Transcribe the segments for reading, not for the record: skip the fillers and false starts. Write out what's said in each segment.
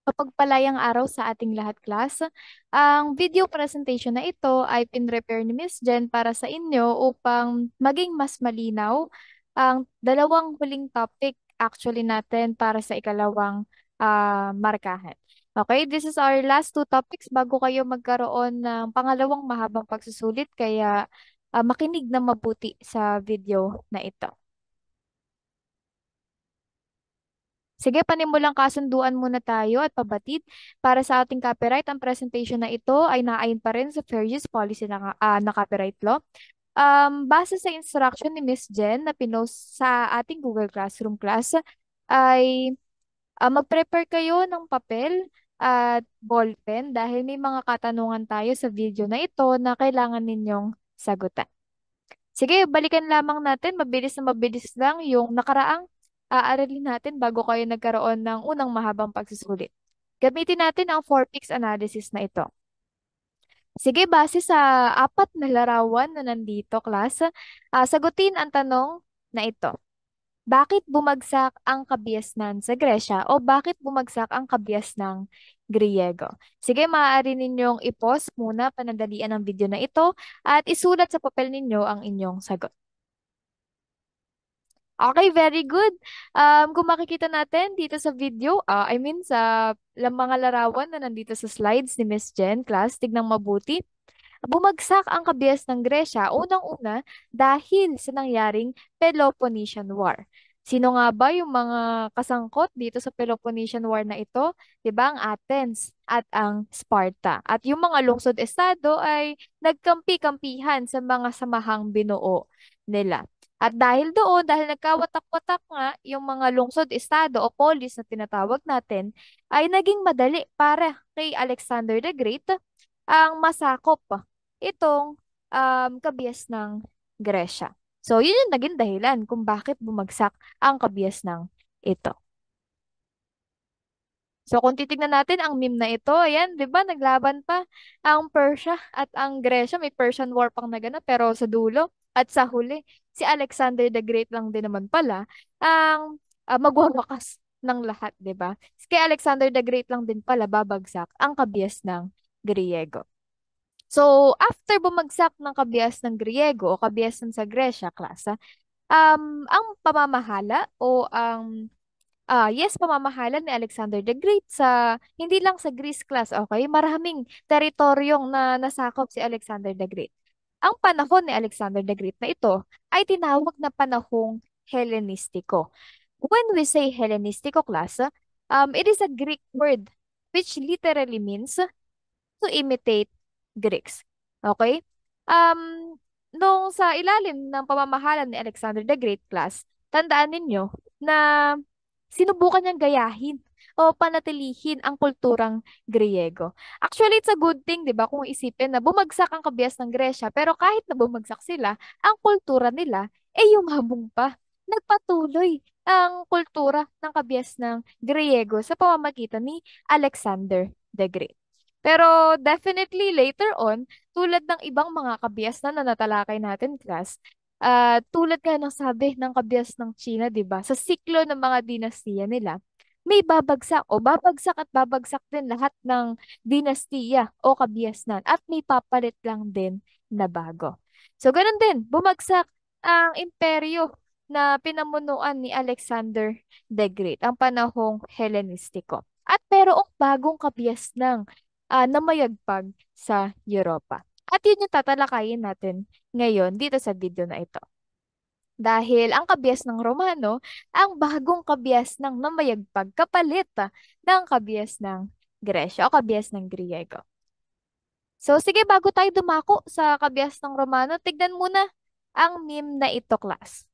Mapagpalayang araw sa ating lahat, class. Ang video presentation na ito ay pinrepare ni Miss Jen para sa inyo upang maging mas malinaw ang dalawang huling topic actually natin para sa ikalawang markahan. Okay, this is our last two topics bago kayo magkaroon ng pangalawang mahabang pagsusulit, kaya makinig na mabuti sa video na ito. Sige, panimulang kasunduan muna tayo at pabatid. Para sa ating copyright, ang presentation na ito ay naayon pa rin sa Fair Use Policy na copyright law. Base sa instruction ni Miss Jen na pinost sa ating Google Classroom class, ay mag-prepare kayo ng papel at ballpen dahil may mga katanungan tayo sa video na ito na kailangan ninyong sagutan. Sige, balikan lamang natin. Mabilis na mabilis lang yung nakaraang aaralin natin bago kayo nagkaroon ng unang mahabang pagsusulit. Gamitin natin ang 4 picks analysis na ito. Sige, base sa apat na larawan na nandito, class, sagutin ang tanong na ito. Bakit bumagsak ang kabiasnan sa Gresya o bakit bumagsak ang kabiasnang Griego? Sige, maaari ninyong i-pause muna panandalian ang video na ito at isulat sa papel ninyo ang inyong sagot. Okay, very good. Kung makikita natin dito sa video, I mean sa mga larawan na nandito sa slides ni Miss Jen, class, tignan mabuti. Bumagsak ang kabias ng Gresya unang-una dahil sa nangyaring Peloponnesian War. Sino nga ba yung mga kasangkot dito sa Peloponnesian War na ito? 'Di ba, ang Athens at ang Sparta. At yung mga lungsod-estado ay nagkampi-kampihan sa mga samahang binuo nila. At dahil doon, dahil nagkawatak-watak nga yung mga lungsod-estado o polis na tinatawag natin, ay naging madali para kay Alexander the Great ang masakop itong kabias ng Gresya. So, yun yung naging dahilan kung bakit bumagsak ang kabias ng ito. So, kung titignan natin ang meme na ito, ayan, di ba, naglaban pa ang Persia at ang Gresya. May Persian War pang naganap, pero sa dulo at sa huli, si Alexander the Great lang din naman pala ang magwawakas ng lahat, di ba? Kay Alexander the Great lang din pala babagsak ang kabias ng Griego. So, after bumagsak ng kabias ng Griego o kabiyasan sa Gresya, klasa, ang pamamahala o ang pamamahala ni Alexander the Great sa hindi lang sa Greece, class, okay? Maraming teritoryong na nasakop si Alexander the Great. Ang panahon ni Alexander the Great na ito ay tinawag na panahong Hellenistiko. When we say Hellenistiko, class, it is a Greek word which literally means to imitate Greeks. Okay? Um, nung sa ilalim ng pamamahala ni Alexander the Great, class, tandaan ninyo na sinubukan niyang gayahin o panatilihin ang kulturang Griego. Actually, it's a good thing, di ba, kung isipin na bumagsak ang kabias ng Gresya, pero kahit na bumagsak sila, ang kultura nila, yumabong pa. Nagpatuloy ang kultura ng kabias ng Griego sa pamamagitan ni Alexander the Great. Pero definitely later on, tulad ng ibang mga kabias na natalakay natin, class, tulad nga ng sabi ng kabias ng China, 'di ba? Sa siklo ng mga dinastiya nila, may babagsak o babagsak at babagsak din lahat ng dinastiya o kabiasnan at may papalit lang din na bago. So ganun din, bumagsak ang imperyo na pinamunuan ni Alexander the Great, ang panahong Hellenistiko. At merong bagong kabias na mayagpag sa Europa. At yun yung tatalakayin natin ngayon dito sa video na ito. Dahil ang kabias ng Romano, ang bagong kabias ng namayagpag kapalit ng kabias ng Gresya o kabias ng Griego. So sige, bago tayo dumako sa kabias ng Romano, tignan muna ang meme na ito, class.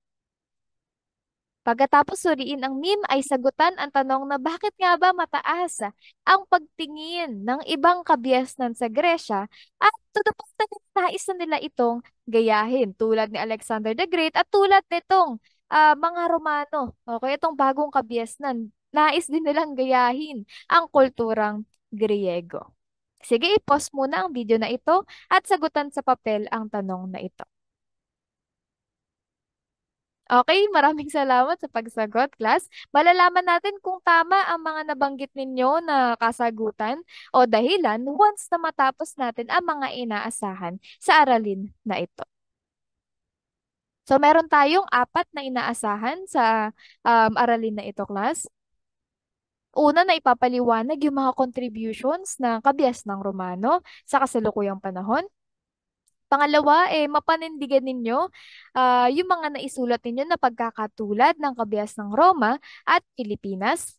Pagkatapos suriin ang meme ay sagutan ang tanong na bakit nga ba mataas ang pagtingin ng ibang kabiasnan sa Gresya at to the point na nais na nila itong gayahin tulad ni Alexander the Great at tulad nitong mga Romano. Okay, itong bagong kabiasnan, nais din nilang gayahin ang kulturang Griego. Sige, i-pause muna ang video na ito at sagutan sa papel ang tanong na ito. Okay, maraming salamat sa pagsagot, class. Malalaman natin kung tama ang mga nabanggit ninyo na kasagutan o dahilan once na matapos natin ang mga inaasahan sa aralin na ito. So, meron tayong apat na inaasahan sa aralin na ito, class. Una na ipapaliwanag yung mga contributions ng kabias ng Romano sa kasalukuyang panahon. Pangalawa, mapanindigan ninyo yung mga naisulat ninyo na pagkakatulad ng kabias ng Roma at Pilipinas.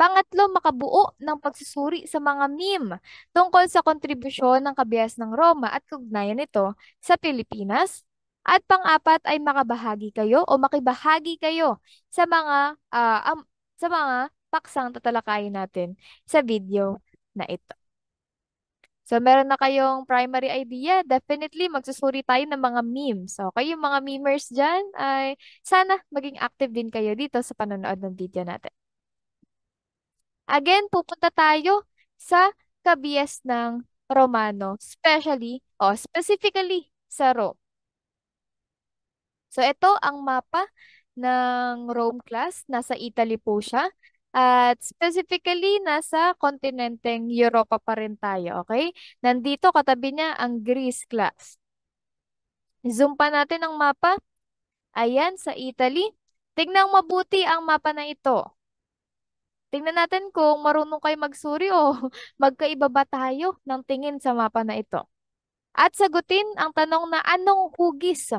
Pangatlo, makabuo ng pagsusuri sa mga meme tungkol sa kontribusyon ng kabias ng Roma at kaugnayan nito sa Pilipinas. At pang-apat ay makabahagi kayo o makibahagi kayo sa sa mga paksang tatalakayin natin sa video na ito. So, meron na kayong primary idea. Definitely, magsusuri tayo ng mga memes. Okay, yung mga memers dyan ay sana maging active din kayo dito sa panonood ng video natin. Again, pupunta tayo sa kabias ng Romano, specifically sa Rome. So, ito ang mapa ng Rome class. Nasa Italy po siya. At specifically, nasa kontinenteng Europa pa rin tayo, okay? Nandito katabi niya ang Greece class. Zoom pa natin ang mapa. Ayan, sa Italy. Tingnan mabuti ang mapa na ito. Tingnan natin kung marunong kayo magsuri o magkaiba ba tayo ng tingin sa mapa na ito. At sagutin ang tanong na anong hugis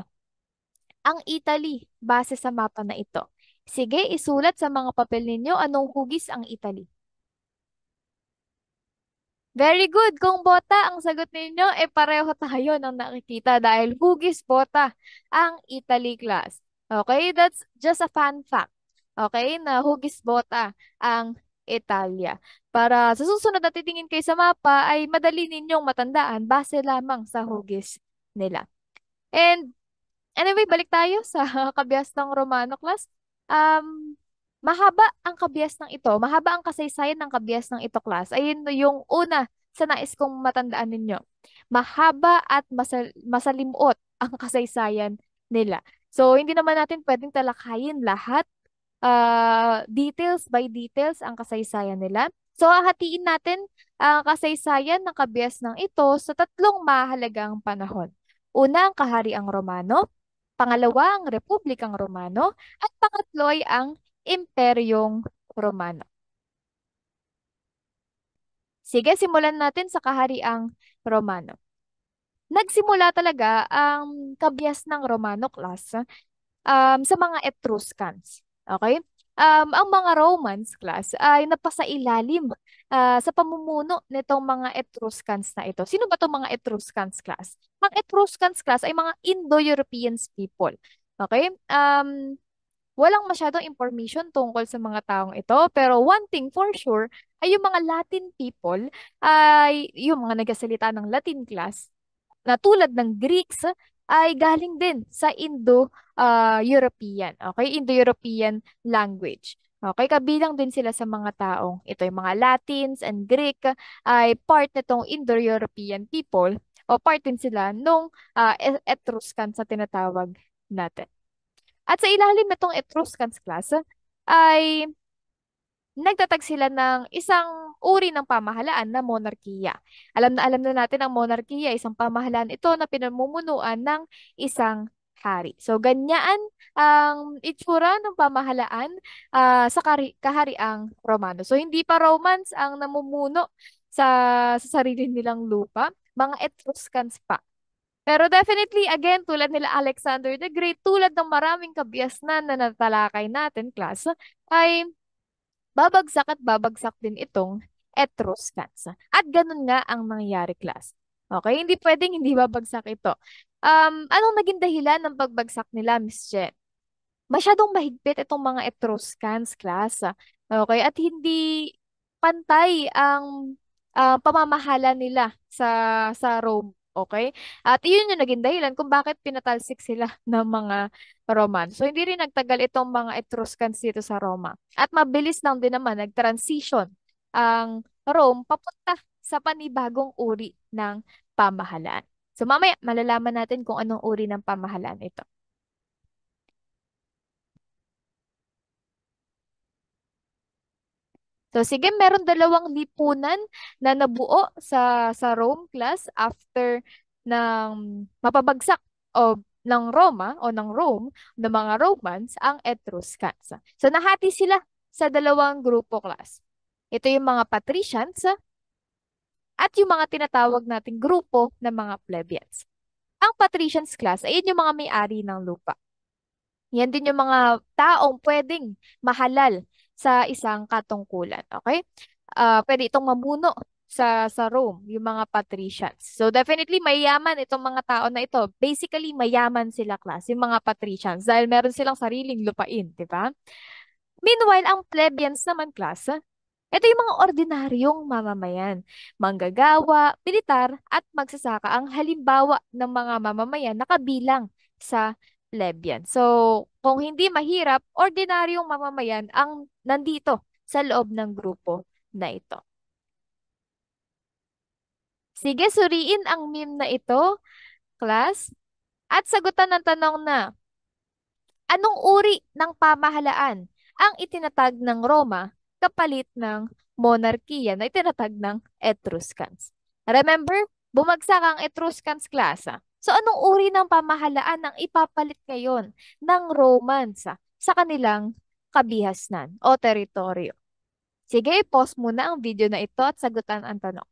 ang Italy base sa mapa na ito. Sige, isulat sa mga papel ninyo anong hugis ang Italy. Very good. Kung bota ang sagot ninyo, pareho tayo ng nakikita dahil hugis bota ang Italy class. Okay, that's just a fun fact. Okay, na hugis bota ang Italia. Para sa susunod na titingin kayo sa mapa ay madali ninyong matandaan base lamang sa hugis nila. And anyway, balik tayo sa kabias ng Romano class. Mahaba ang kabias ng ito, mahaba ang kasaysayan ng kabias ng ito class. Ayun yung una sa nais kong matandaan ninyo. Mahaba at masalimot ang kasaysayan nila. So, hindi naman natin pwedeng talakayin lahat, details by details ang kasaysayan nila. So, hahatiin natin ang kasaysayan ng kabias ng ito sa tatlong mahalagang panahon. Una, ang kahariang Romano. Pangalawa, ang Republikang Romano. At pangatlo ay ang Imperyong Romano. Sige, simulan natin sa kahariang Romano. Nagsimula talaga ang kabias ng Romano class sa mga Etruscans. Okay? Ang mga Romans class ay napasailalim sa pamumuno nitong mga Etruscans na ito. Sino ba itong mga Etruscans class? Ang Etruscans class ay mga Indo-Europeans people. Okay? Walang masyadong information tungkol sa mga taong ito, pero one thing for sure ay yung mga Latin people ay yung mga nagsasalita ng Latin class na tulad ng Greeks ay galing din sa Indo-European. Okay? Indo-European language. Okay, kabilang din sila sa mga taong ito, yung mga Latins and Greek ay part nitong Indo-European people o part din sila nung Etruscan sa tinatawag natin. At sa ilalim nitong Etruscans class ay nagtatag sila ng isang uri ng pamahalaan na monarkiya. Alam na natin ang monarkiya, isang pamahalaan ito na pinamumunuan ng isang hari. So, ganyan ang itsura ng pamahalaan sa kahariang Romano. So, hindi pa Romans ang namumuno sa sarili nilang lupa, mga Etruscans pa. Pero definitely, again, tulad nila Alexander the Great, tulad ng maraming kabiasnan na natalakay natin, class, ay babagsak at babagsak din itong Etruscans. At ganun nga ang nangyayari, class. Okay, hindi pwedeng hindi babagsak ito. Anong naging dahilan ng pagbagsak nila, Miss Jen? Masyadong mahigpit itong mga Etruscans class. Okay? At hindi pantay ang pamamahala nila sa Rome. Okay? At iyon yung naging dahilan kung bakit pinatalsik sila ng mga Roman. So, hindi rin nagtagal itong mga Etruscans dito sa Roma. At mabilis lang din naman nag-transition ang Rome papunta sa panibagong uri ng pamahalaan. So, mamaya malalaman natin kung anong uri ng pamahalaan ito. So sige, meron dalawang lipunan na nabuo sa Rome class after ng mapabagsak o ng Roma o ng Rome ng mga Romans ang Etruscans. So nahati sila sa dalawang grupo class. Ito yung mga patricians at yung mga tinatawag nating grupo ng mga plebeians. Ang patricians class ay yun yung mga may-ari ng lupa. Yan din yung mga taong pwedeng mahalal sa isang katungkulan. Okay? Pwede itong mamuno sa Rome, yung mga patricians. So definitely mayaman itong mga tao na ito. Basically, mayaman sila class, yung mga patricians, dahil meron silang sariling lupain, di ba? Meanwhile, ang plebeians naman class, ito yung mga ordinaryong mamamayan, manggagawa, militar, at magsasaka ang halimbawa ng mga mamamayan na kabilang sa plebeian. So, kung hindi mahirap, ordinaryong mamamayan ang nandito sa loob ng grupo na ito. Sige, suriin ang meme na ito, class, at sagutan ng tanong na, anong uri ng pamahalaan ang itinatag ng Roma kapalit ng monarkiya na itinatag ng Etruscans? Remember, bumagsak ang Etruscans class. So anong uri ng pamahalaan ang ipapalit ngayon ng Romans sa kanilang kabihasnan o teritoryo? Sige, pause muna ang video na ito at sagutan ang tanong.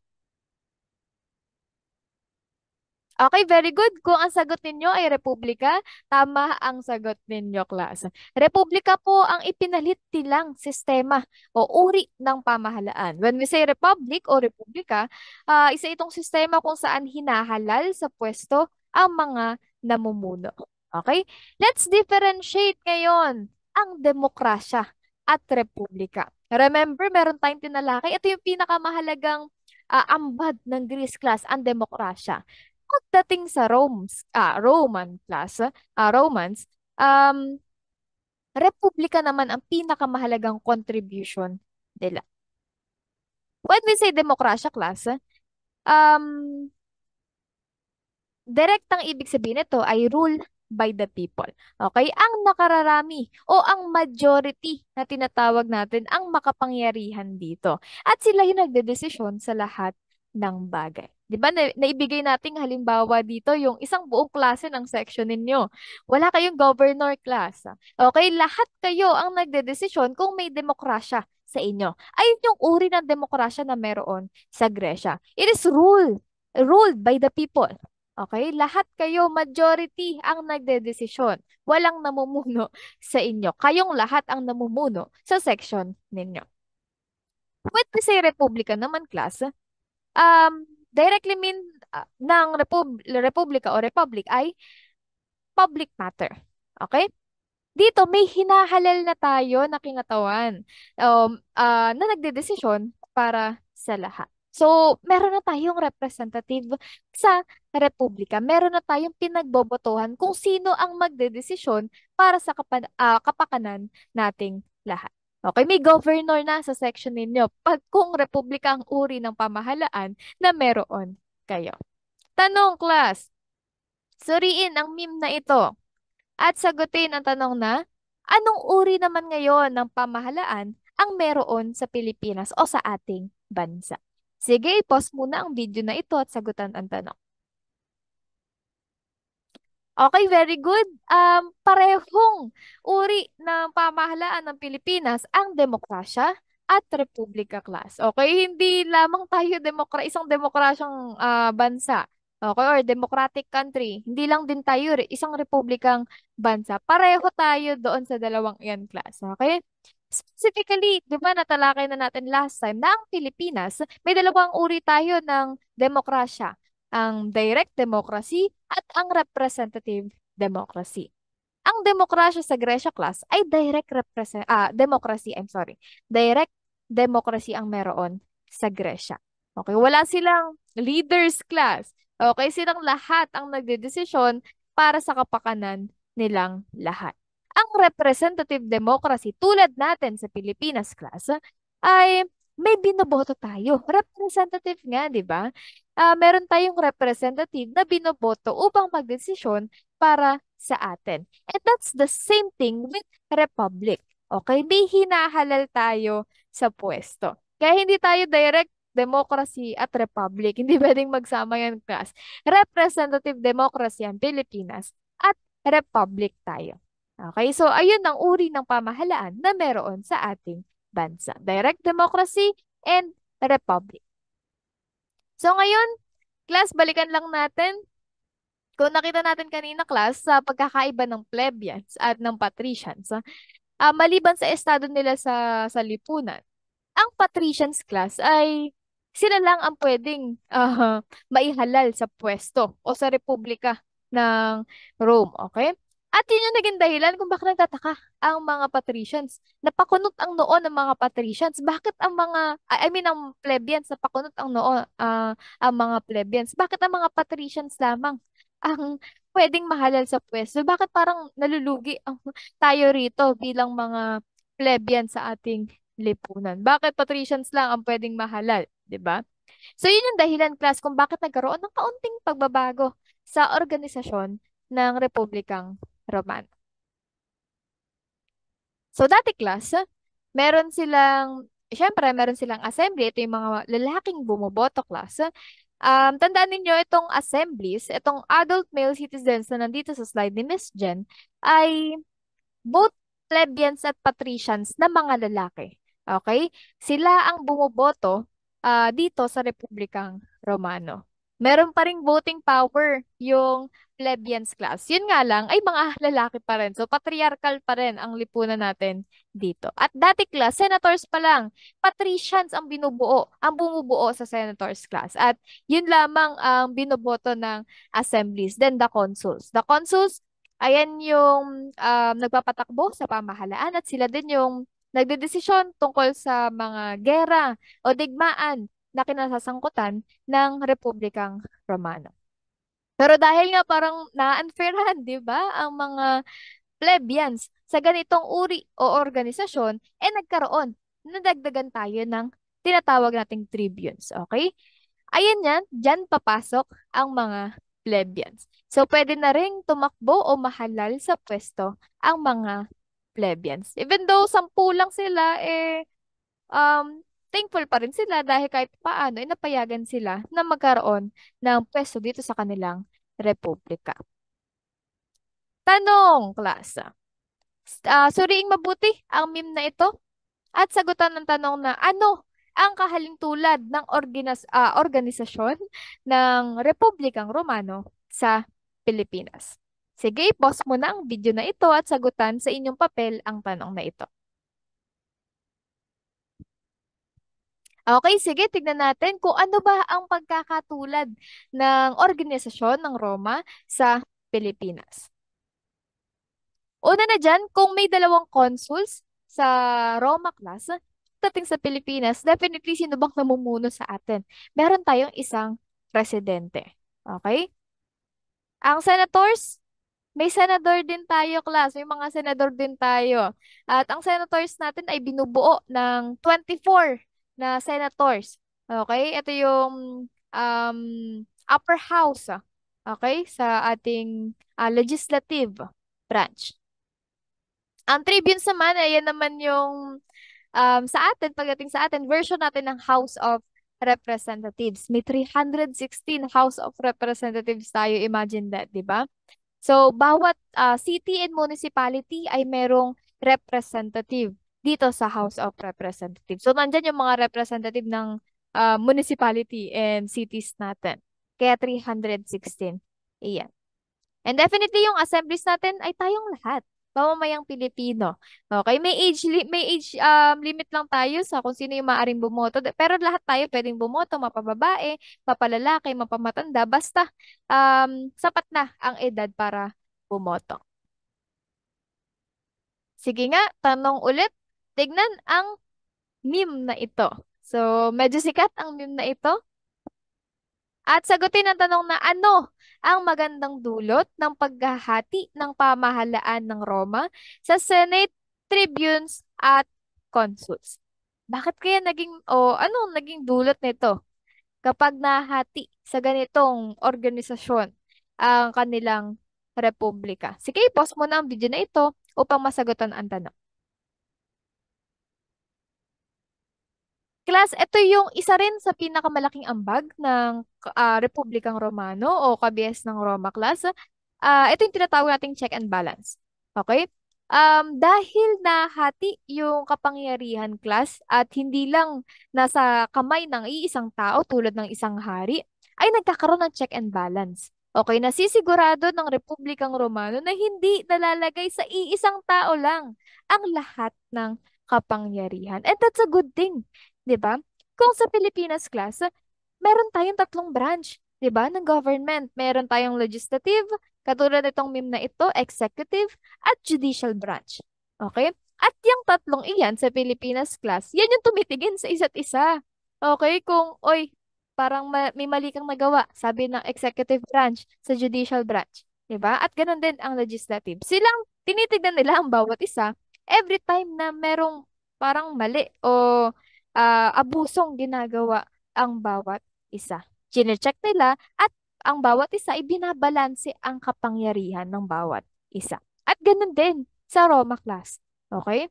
Okay, very good. Kung ang sagot ninyo ay republika, tama ang sagot ninyo, class. Republika po ang ipinalit nilang sistema o uri ng pamahalaan. When we say republic o republika, isa itong sistema kung saan hinahalal sa pwesto ang mga namumuno. Okay? Let's differentiate ngayon ang demokrasya at republika. Remember, meron tayong tinalakay. Ito yung pinakamahalagang ambag ng Greece class, ang demokrasya. Pagdating sa Roman class, Romans, um, republika naman ang pinakamahalagang contribution nila. When we say demokrasya class, um, direktang ibig sabihin nito ay rule by the people. Okay? Ang nakararami o ang majority na tinatawag natin ang makapangyarihan dito. At sila yung nagdedesisyon sa lahat ng bagay. 'Di ba? Naibigay nating halimbawa dito yung isang buong klase ng section ninyo. Wala kayong governor class. Okay? Lahat kayo ang nagdedesisyon kung may demokrasya sa inyo. Ayun yung uri ng demokrasya na meron sa Gresya. It is ruled by the people. Okay? Lahat kayo, majority ang nagdedesisyon. Walang namumuno sa inyo. Kayong lahat ang namumuno sa section ninyo. When we say republika naman, class, directly mean ng republika o republic ay public matter. Okay? Dito, may hinahalal na tayo na kinatawan na nagdedesisyon para sa lahat. So, meron na tayong representative sa republika. Meron na tayong pinagbobotohan kung sino ang magdedesisyon para sa kapakanan nating lahat. Okay, may governor na sa section ninyo pag kung republika ang uri ng pamahalaan na meron kayo. Tanong, class. Suriin ang meme na ito. At sagutin ang tanong na, anong uri naman ngayon ng pamahalaan ang meron sa Pilipinas o sa ating bansa? Sige, pause muna ang video na ito at sagutan ang tanong. Okay, very good. Parehong uri ng pamahalaan ng Pilipinas ang demokrasya at republika class. Okay, hindi lamang tayo isang demokrasyang bansa. Okay, or democratic country. Hindi lang din tayo isang republikang bansa. Pareho tayo doon sa dalawang iyan class. Okay? Specifically, di ba natalakay na natin last time na ang Pilipinas, may dalawang uri tayo ng demokrasya, ang direct democracy at ang representative democracy. Ang demokrasya sa Gresya class ay democracy, I'm sorry. Direct democracy ang meron sa Gresya. Okay, wala silang leaders class. Okay, silang lahat ang nagdedesisyon para sa kapakanan nilang lahat. Ang representative democracy tulad natin sa Pilipinas class ay may binoboto tayo. Representative nga, di ba? Meron tayong representative na binoboto upang magdesisyon para sa atin. And that's the same thing with republic. Okay, may hinahalal tayo sa pwesto. Kaya hindi tayo direct democracy at republic. Hindi pwedeng magsama yan, class. Representative democracy ang Pilipinas at republic tayo. Okay, so ayun ang uri ng pamahalaan na meron sa ating bansa. Direct democracy and republic. So ngayon, class, balikan lang natin kung nakita natin kanina, class, sa pagkakaiba ng plebeians at ng patricians. Maliban sa estado nila sa lipunan, ang patricians class ay sila lang ang pwedeng maihalal sa pwesto o sa republika ng Rome, okay? At yun yung naging dahilan kung bakit nagtataka ang mga patricians. Napakunot ang noo ng mga patricians. Bakit ang mga, I mean ang plebeians, napakunot ang noo ang mga plebeians. Bakit ang mga patricians lamang ang pwedeng mahalal sa pwesto? Bakit parang nalulugi ang tayo rito bilang mga plebeian sa ating lipunan? Bakit patricians lang ang pwedeng mahalal, 'di ba? So yun yung dahilan, class, kung bakit nagkaroon ng kaunting pagbabago sa organisasyon ng Republikang Romana. So dati, class, syempre meron silang assembly. Ito yung mga lalaking bumoboto, class. Tandaan ninyo itong assemblies, itong adult male citizens na nandito sa slide ni Miss Jen, ay both plebeians at patricians na mga lalaki. Okay? Sila ang bumoboto dito sa Republikang Romano. Meron pa ring voting power yung plebeians class. Yun nga lang, ay mga lalaki pa rin. So, patriarchal pa rin ang lipunan natin dito. At dati class, senators pa lang. Patricians ang bumubuo sa senators class. At yun lamang ang binoboto ng assemblies. Then the consuls. The consuls, ayan yung nagpapatakbo sa pamahalaan at sila din yung nagdedesisyon tungkol sa mga gera o digmaan na kinasasangkutan ng Republikang Romano. Pero dahil nga parang na-unfairhan, di ba, ang mga plebeians sa ganitong uri o organisasyon, nagkaroon, nadagdagan tayo ng tinatawag nating tribunes. Okay? Ayan yan, dyan papasok ang mga plebeians. So, pwede na ring tumakbo o mahalal sa pwesto ang mga plebeians. Even though 10 lang sila, thankful pa rin sila dahil kahit paano, napayagan sila na magkaroon ng pwesto dito sa kanilang republika. Tanong, klasa. Suriing mabuti ang meme na ito at sagutan ng tanong na ano ang kahalintulad ng organisasyon ng Republikang Romano sa Pilipinas. Sige, pause mo na ang video na ito at sagutan sa inyong papel ang tanong na ito. Okay, sige, tignan natin kung ano ba ang pagkakatulad ng organisasyon ng Roma sa Pilipinas. Una na dyan, kung may 2 consuls sa Roma class, dating sa Pilipinas, definitely sino bang namumuno sa atin? Meron tayong isang presidente. Okay? Ang senators, may senador din tayo, class. May mga senador din tayo. At ang senators natin ay binubuo ng 24 na senators. Okay? Ito yung um, upper house. Okay? Sa ating legislative branch. Ang tribunes naman, ayan naman yung sa atin, pagdating sa atin, version natin ng House of Representatives. May 316 House of Representatives tayo. Imagine that, di ba? So, bawat city and municipality ay merong representative dito sa House of Representatives. So, nandyan yung mga representative ng municipality and cities natin. Kaya 316. Iyan. And definitely yung assemblies natin ay tayong lahat. Mamamayang Pilipino. Okay, may age limit lang tayo sa kung sino yung maaaring bumoto. Pero lahat tayo pwedeng bumoto, mapababae, mapalalaki, mapamatanda, basta sapat na ang edad para bumoto. Sige nga, tanong ulit. Tignan ang meme na ito. So, medyo sikat ang meme na ito. At sagutin ang tanong na ano ang magandang dulot ng paghahati ng pamahalaan ng Roma sa Senate, tribunes, at consuls. Bakit kaya anong naging dulot nito kapag nahati sa ganitong organisasyon ang kanilang republika? Sige, pause mo na ang video na ito upang masagutan ang tanong. Class, ito yung isa rin sa pinakamalaking ambag ng Republikang Romano o KBS ng Roma class. Ito yung tinatawag nating check and balance. Okay? Dahil nahati yung kapangyarihan class at hindi lang nasa kamay ng iisang tao tulad ng isang hari, ay nagkakaroon ng check and balance. Okay, nasisigurado ng Republikang Romano na hindi nalalagay sa iisang tao lang ang lahat ng kapangyarihan. And that's a good thing. 'Di ba? Kung sa Pilipinas class, meron tayong tatlong branch, 'di ba, ng government. Meron tayong legislative, katulad nitong meme na ito, executive, at judicial branch. Okay? At yung tatlong iyan sa Pilipinas class, yan yung tumitingin sa isa't isa. Okay? Kung, oy, parang may mali kang nagawa, sabi ng executive branch sa judicial branch. 'Di ba? At ganun din ang legislative. Silang tinitignan nila ang bawat isa every time na merong parang mali o abusong ginagawa ang bawat isa. Chine-check nila at ang bawat isa ay binabalanse ang kapangyarihan ng bawat isa. At ganun din sa Roma class. Okay?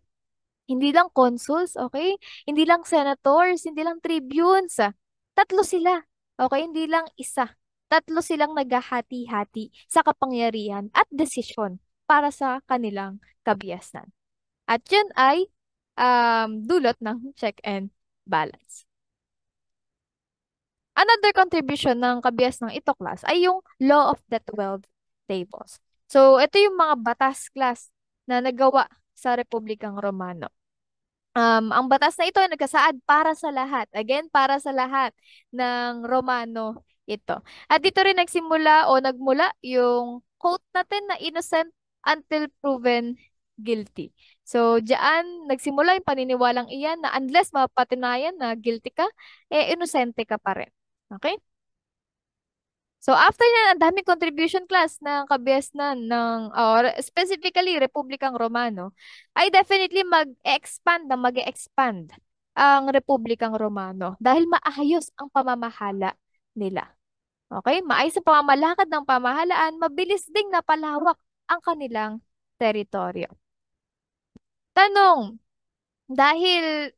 Hindi lang consuls, okay? Hindi lang senators, hindi lang tribunes. Tatlo sila. Okay? Hindi lang isa. Tatlo silang naghahati-hati sa kapangyarihan at desisyon para sa kanilang kabiyasan. At yun ay dulot ng check and balance. Another contribution ng kabias ng ito class ay yung Law of the 12 Tables. So, ito yung mga batas class na nagawa sa Republikang Romano. Ang batas na ito ay nagkasaad para sa lahat. Again, para sa lahat ng Romano ito. At dito rin nagsimula o nagmula yung quote natin na innocent until proven guilty. So, diyan nagsimula yung paniniwalang iyan na unless mapatunayan na guilty ka, inosente ka pa rin. Okay? So after yan, ang daming contribution class ng kabiasnan ng, or specifically Republikang Romano, ay definitely mag-expand ang Republikang Romano dahil maayos ang pamamahala nila. Okay? Maayos ang pamamalakad ng pamahalaan, mabilis ding napalawak ang kanilang teritoryo. Tanong, dahil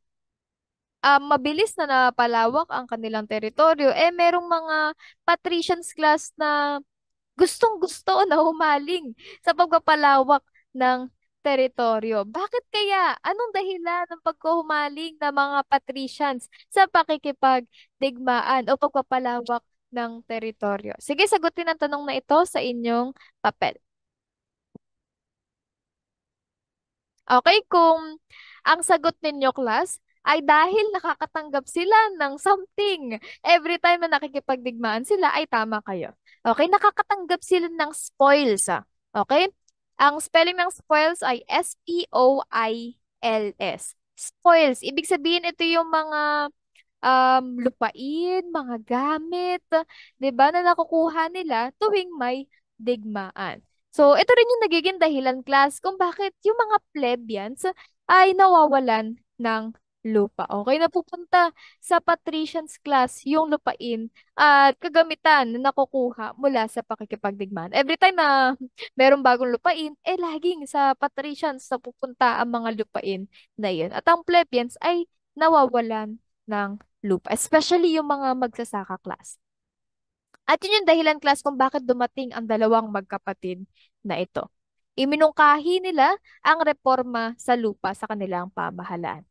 mabilis na napalawak ang kanilang teritoryo, merong mga patricians class na gustong-gusto na humaling sa pagpapalawak ng teritoryo. Bakit kaya? Anong dahilan ng pagkuhumaling ng mga patricians sa pakikipagdigmaan o pagpapalawak ng teritoryo? Sige, sagutin ang tanong na ito sa inyong papel. Okay, kung ang sagot ninyo, class, ay dahil nakakatanggap sila ng something. Every time na nakikipagdigmaan sila, ay tama kayo. Okay, nakakatanggap sila ng spoils. Okay? Ang spelling ng spoils ay S-P-O-I-L-S. Spoils. Ibig sabihin, ito yung mga lupain, mga gamit, 'di ba, na nakukuha nila tuwing may digmaan. So, ito rin yung nagiging dahilan class kung bakit yung mga plebeians ay nawawalan ng lupa. Okay, napupunta sa patricians class yung lupain at kagamitan na nakukuha mula sa pakikipagdigmaan. Every time na merong bagong lupain, laging sa patricians napupunta ang mga lupain na yun. At ang plebeians ay nawawalan ng lupa, especially yung mga magsasaka class. At yun yung dahilan class kung bakit dumating ang dalawang magkapatid na ito. Iminungkahi nila ang reforma sa lupa sa kanilang pamahalaan.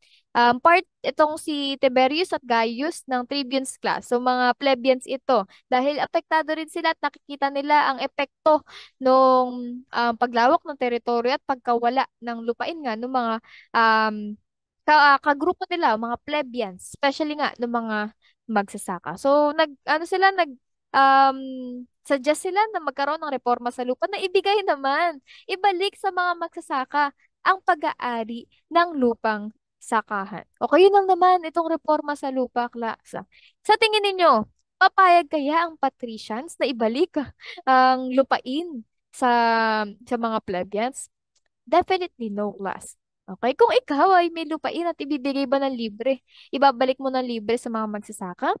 Part itong si Tiberius at Gaius ng tribunes class. So mga plebeians ito dahil apektado rin sila at nakikita nila ang epekto ng paglawak ng teritoryo at pagkawala ng lupain nga ng mga um, kagrupo nila, mga plebeians, especially nga ng mga magsasaka. So ano sila um, suggest sila na magkaroon ng reforma sa lupa na ibigay naman, ibalik sa mga magsasaka ang pag-aari ng lupang sakahan. Okay, yun lang naman itong reforma sa lupa, klasa. Sa tingin ninyo, papayag kaya ang patricians na ibalik ang lupain sa mga plebeians? Definitely no, class. Okay, kung ikaw ay may lupain at ibibigay ba ng libre, ibabalik mo ng libre sa mga magsasaka?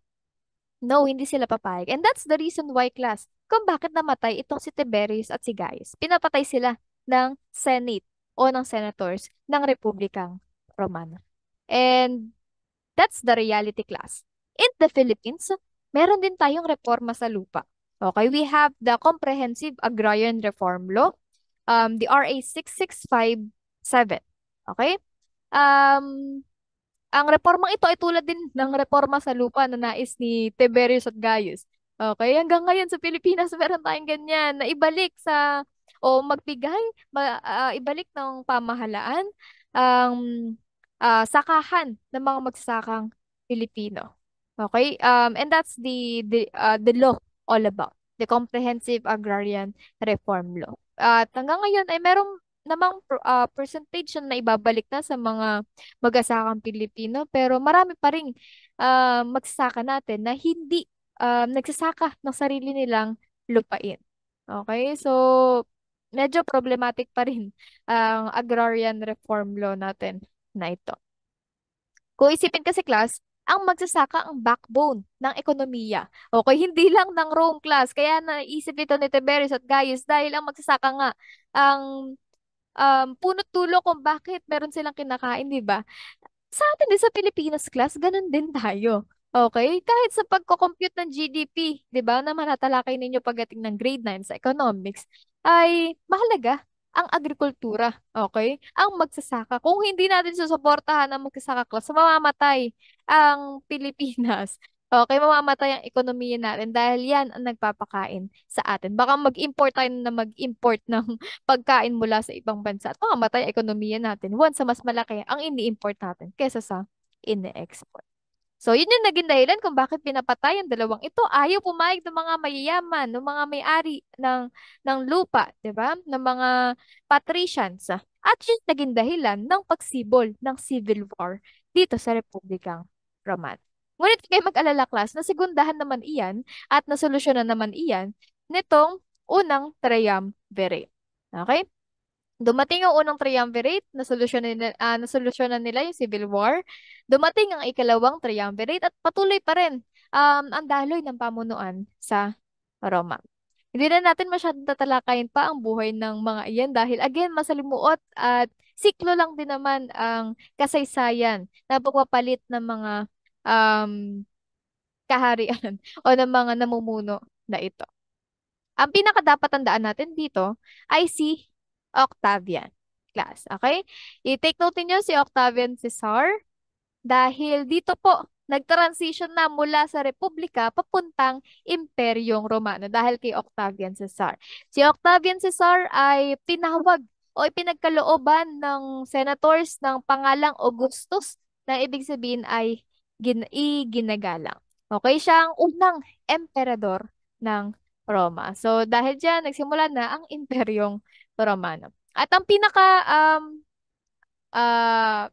No, hindi sila papayag. And that's the reason why, class, kung bakit namatay itong si Tiberius at si Gaius. Pinapatay sila ng Senate o ng senators ng Republikang Romana. And That's the reality class. In the Philippines, meron din tayong reforma sa lupa. Okay, we have the Comprehensive Agrarian Reform Law, the RA 6657. Okay? Um, ang reformang ito ay tulad din ng reforma sa lupa na nais ni Tiberius at Gaius. Okay, hanggang ngayon sa Pilipinas meron tayong ganyan na ibalik sa o magbigay, ibalik ng pamahalaan ang sakahan ng mga magsasakang Pilipino. Okay? And that's the law all about, the Comprehensive Agrarian Reform Law. At hanggang ngayon ay merong namang percentage na ibabalik na sa mga mag-asakang Pilipino, pero marami pa ring magsasaka natin na hindi nagsasaka ng sarili nilang lupain. Okay? So, medyo problematic pa rin ang agrarian reform law natin na ito. Kung isipin kasi class, ang magsasaka ang backbone ng ekonomiya. Okay, hindi lang ng Rome class. Kaya naisip ito ni Tiberius at Gaius dahil ang magsasaka nga ang punot dulo kung bakit meron silang kinakain, di ba? Sa atin din sa Pilipinas class, ganun din tayo. Okay? Kahit sa pagko-compute ng GDP, 'di ba, na matatalakay ninyo pagdating ng grade 9 sa economics, ay mahalaga ang agrikultura, okay? Ang magsasaka. Kung hindi natin susuportahan ang magsasaka class, mamamatay ang Pilipinas. Okay, mamamatay ang ekonomiya natin dahil yan ang nagpapakain sa atin. Baka mag-import tayo na mag-import ng pagkain mula sa ibang bansa at mamamatay ang ekonomiya natin once sa mas malaki ang ini-import natin kesa sa ini-export. So, yun yung naging dahilan kung bakit pinapatay ang dalawang ito. Ayaw pumayag ng mga mayayaman, ng mga may-ari ng lupa, di ba? Ng mga patricians. At yun naging dahilan ng pagsibol ng civil war dito sa Republikang Roman. Ngunit kayo mag-alala class, nasegundahan naman iyan at nasolusyonan naman iyan nitong unang triumvirate. Okay? Dumating ang unang triumvirate, nasolusyonan nila yung Civil War. Dumating ang ikalawang triumvirate at patuloy pa rin ang daloy ng pamunuan sa Roma. Hindi na natin masyadong tatalakayin pa ang buhay ng mga iyan dahil again, masalimuot at siklo lang din naman ang kasaysayan na pagpapalit ng mga um, kaharian o ng mga namumuno na ito. Ang pinakadapat tandaan natin dito ay si Octavian class. Okay? I-take note niyo si Octavian Caesar dahil dito po nag-transition na mula sa Republika papuntang Imperyong Romano dahil kay Octavian Caesar. Si Octavian Caesar ay tinawag o ipinagkalooban ng senators ng pangalang Augustus na ibig sabihin ay ginagalang. Okay, siya ang unang emperador ng Roma. So, dahil dyan, nagsimula na ang Imperyong Romano. At ang pinaka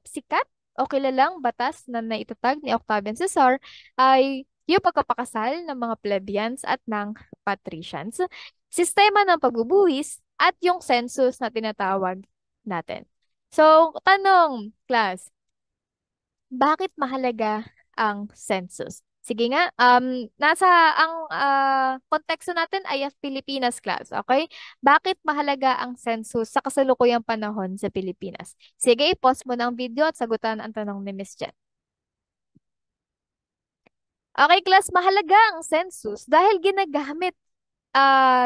sikat o kilalang batas na naitatag ni Octavian Caesar ay yung pagkapakasal ng mga plebeians at ng patricians, sistema ng pagbubuwis, at yung census na tinatawag natin. So, tanong, class, bakit mahalaga ang census? Sige nga, nasa ang konteksto natin ay ang Pilipinas class, okay? Bakit mahalaga ang census sa kasalukuyang panahon sa Pilipinas? Sige, i-pause mo na ang video at sagutan ang tanong ni Miss Jen. Okay, class, mahalaga ang census dahil ginagamit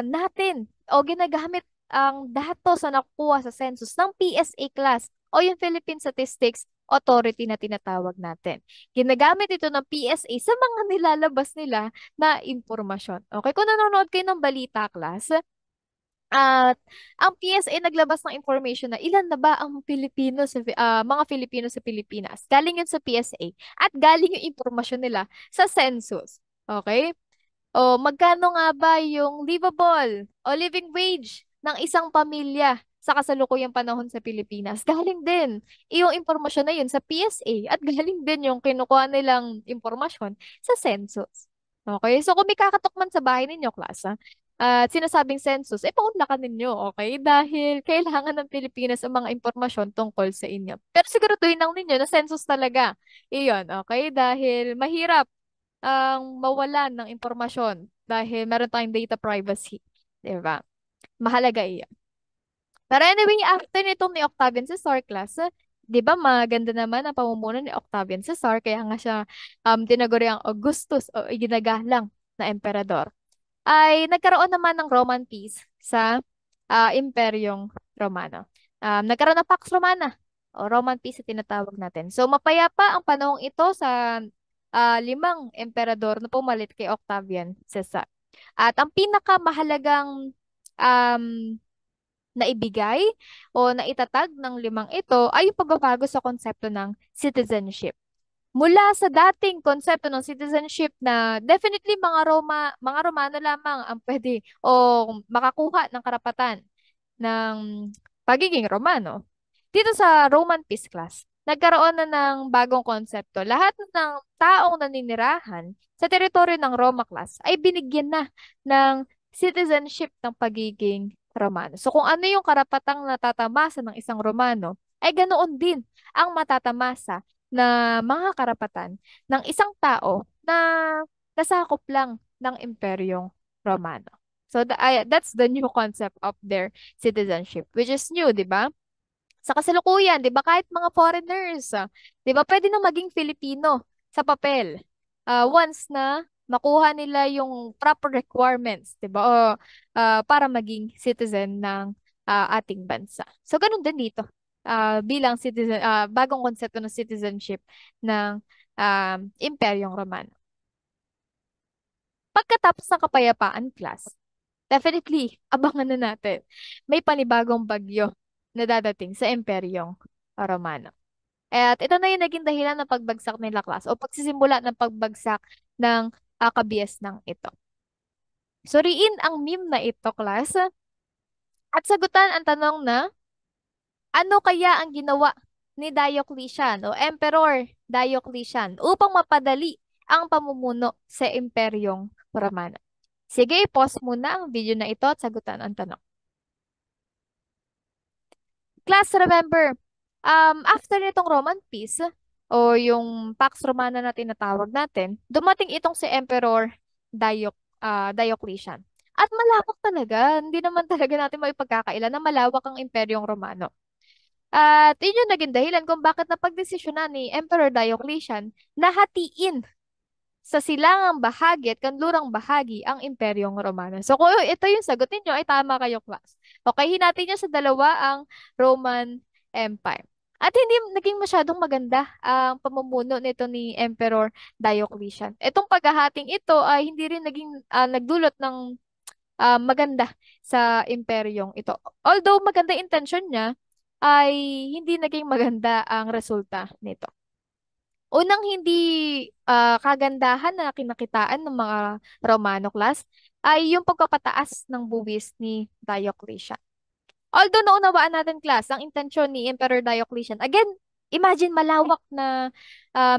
natin o ginagamit ang datos na nakukuha sa census ng PSA class o yung Philippine Statistics Authority na tinatawag natin. Ginagamit ito ng PSA sa mga nilalabas nila na impormasyon. Okay, kung nanonood kayo ng balita class, at ang PSA naglabas ng information na ilan na ba ang Pilipino sa mga Filipino sa Pilipinas. Galing yun sa PSA at galing yung impormasyon nila sa census. Okay? O magkano nga ba yung livable o living wage ng isang pamilya sa kasalukuyang panahon sa Pilipinas? Galing din yung impormasyon na yun sa PSA at galing din yung kinukuha nilang impormasyon sa census. Okay? So kung may kakatok man sa bahay ninyo, klasa, at sinasabing census, paunlakan ninyo, okay? Dahil kailangan ng Pilipinas ang mga impormasyon tungkol sa inyo. Pero siguraduhin lang ninyo na census talaga. Iyon, okay? Dahil mahirap ang mawalan ng impormasyon dahil meron tayong data privacy. Diba? Mahalaga iyan. Pero anyway, after nitong ni Octavian Caesar class, 'Di ba maganda naman ang pamumuno ni Octavian Caesar kaya nga siya tinaguri ang Augustus o iginagalang na emperador. Ay nagkaroon naman ng Roman peace sa Imperyong Romano. Nagkaroon ng Pax Romana o Roman peace na tinatawag natin. So mapayapa ang panahong ito sa limang emperador na pumalit kay Octavian Caesar. At ang pinakamahalagang um, naibigay o naitatag ng limang ito ay yung pagbabago sa konsepto ng citizenship. Mula sa dating konsepto ng citizenship na definitely mga Romano lamang ang pwede o makakuha ng karapatan ng pagiging Romano. Dito sa Roman Peace Class, nagkaroon na ng bagong konsepto. Lahat ng taong naninirahan sa teritoryo ng Roma Class ay binigyan na ng citizenship ng pagiging Romano. So kung ano yung karapatang natatamasa ng isang Romano, ay ganoon din ang matatamasa na mga karapatan ng isang tao na nasakop lang ng Imperyong Romano. So that's the new concept of their citizenship, which is new, di ba? Sa kasalukuyan, 'di ba kahit mga foreigners, 'di ba pwede na maging Filipino sa papel. Once na makuha nila yung proper requirements, 'di ba? O para maging citizen ng ating bansa. So ganun din dito. Bilang citizen bagong konsepto ng citizenship ng Imperyong Romano. Pagkatapos ng kapayapaan class, definitely, abangan na natin. May panibagong bagyo na dadating sa Imperyong Romano. At ito na yung naging dahilan ng pagbagsak nila class o pagsisimula ng pagbagsak ng kabias ng ito. Suriin ang meme na ito, class, at sagutan ang tanong na ano kaya ang ginawa ni Diocletian o Emperor Diocletian upang mapadali ang pamumuno sa Imperyong Romano. Sige, i-pause muna ang video na ito at sagutan ang tanong. Class, remember, after nitong Roman peace, o yung Pax Romana na tinatawag natin, dumating itong si Emperor Diocletian. At malawak talaga. Hindi naman talaga natin may pagkakailan na malawak ang Imperyong Romano. At yun yung naging dahilan kung bakit napagdesisyonan ni Emperor Diocletian na hatiin sa silangang bahagi at kanlurang bahagi ang Imperyong Romano. So kung ito yung sagot ninyo, ay tama kayo, class. Okay, hinati niyo sa dalawa ang Roman Empire. At hindi naging masyadong maganda ang pamumuno nito ni Emperor Diocletian. Itong paghahating ito ay hindi rin naging nagdulot ng maganda sa imperyong ito. Although maganda intention niya, ay hindi naging maganda ang resulta nito. Unang hindi kagandahan na kinakitaan ng mga Romano class ay yung pagpapataas ng buwis ni Diocletian. Although naunawaan natin class ang intensyon ni Emperor Diocletian, again, imagine malawak na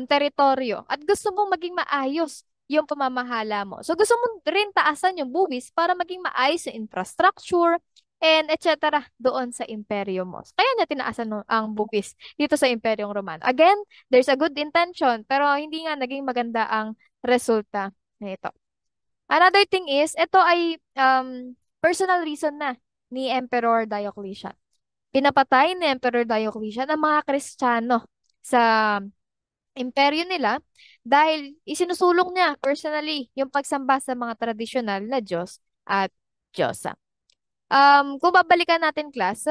teritoryo at gusto mong maging maayos yung pamamahala mo. So gusto mo rin taasan yung buwis para maging maayos yung infrastructure and etc. doon sa imperyo mo. Kaya niya tinaasan ang buwis dito sa Imperyong Romano. Again, there's a good intention pero hindi nga naging maganda ang resulta nito. Another thing is, ito ay personal reason na ni Emperor Diocletian. Pinapatay ni Emperor Diocletian ang mga Kristiyano sa imperyo nila dahil isinusulong niya personally yung pagsamba sa mga tradisyonal na Diyos at Diyosa. Kung babalikan natin, class,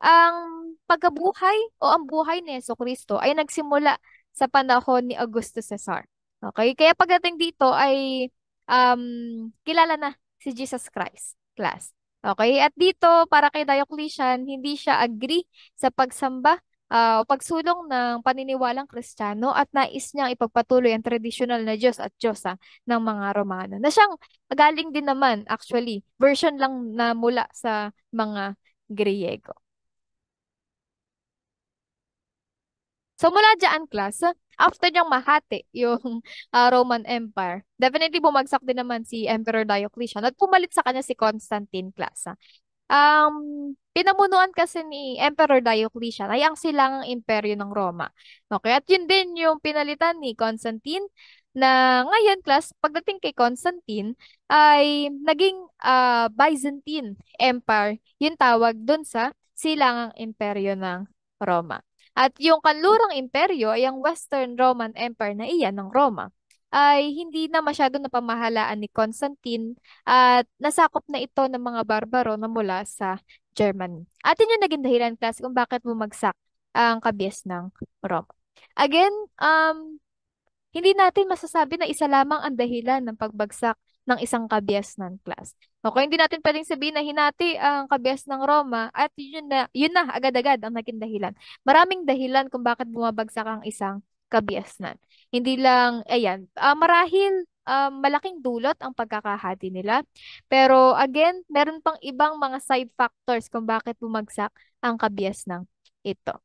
ang pagkabuhay o ang buhay ni Jesucristo ay nagsimula sa panahon ni Augusto Caesar. Okay? Kaya pagdating dito ay kilala na si Jesus Christ, class. Okay? At dito, para kay Diocletian, hindi siya agree sa pagsamba o pagsulong ng paniniwalang Kristiyano at nais niyang ipagpatuloy ang tradisyonal na Diyos at Diyosa ng mga Romano. Na siyang galing din naman, actually, version lang na mula sa mga Griego. So mula dyan, class, after niyang mahati yung Roman Empire, definitely bumagsak din naman si Emperor Diocletian at pumalit sa kanya si Constantine, class. Pinamunuan kasi ni Emperor Diocletian ay ang silangang imperyo ng Roma. Okay, at yun din yung pinalitan ni Constantine na ngayon, class, pagdating kay Constantine ay naging Byzantine Empire yung tawag dun sa silangang imperyo ng Roma. At yung kanlurang imperyo ay ang Western Roman Empire na iyan ng Roma ay hindi na masyado napamahalaan ni Constantine at nasakop na ito ng mga barbaro na mula sa Germany. At yun yung naging dahilan, class, kung bakit bumagsak ang kabias ng Roma. Again, hindi natin masasabi na isa lamang ang dahilan ng pagbagsak ng isang kabiasnan, class. Okay, hindi natin pwedeng sabihin na hinati ang kabias ng Roma at yun na agad-agad ang naging dahilan. Maraming dahilan kung bakit bumabagsak ang isang kabiasnan. Hindi lang, ayan, marahil malaking dulot ang pagkakahati nila. Pero again, meron pang ibang mga side factors kung bakit bumagsak ang kabias ng ito.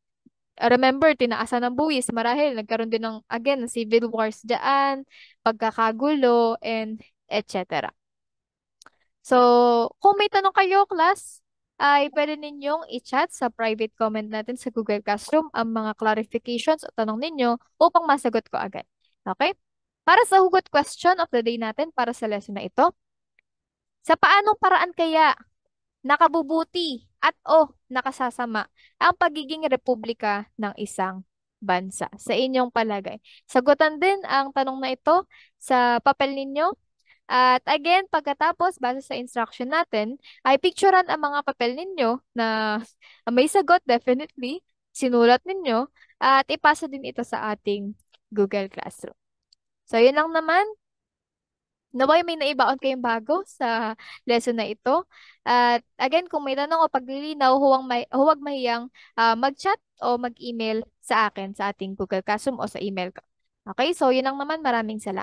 Remember, tinaasan ng buwis. Marahil, nagkaroon din ng, again, civil wars dyan, pagkakagulo, and etc. So, kung may tanong kayo, class, ay pwede ninyong i-chat sa private comment natin sa Google Classroom ang mga clarifications o tanong ninyo upang masagot ko agad. Okay? Para sa hugot question of the day natin para sa lesson na ito, sa paanong paraan kaya nakabubuti at o nakasasama ang pagiging republika ng isang bansa sa inyong palagay? Sagutan din ang tanong na ito sa papel ninyo. At again, pagkatapos, base sa instruction natin, ay picturean ang mga papel ninyo na may sagot, definitely, sinulat ninyo, at ipasa din ito sa ating Google Classroom. So, yun lang naman. Naway may naibaon kayong bago sa lesson na ito. At again, kung may tanong o paglilinaw, huwag mahiyang mag-chat o mag-email sa akin sa ating Google Classroom o sa email ko. Okay, so yun lang naman. Maraming salamat.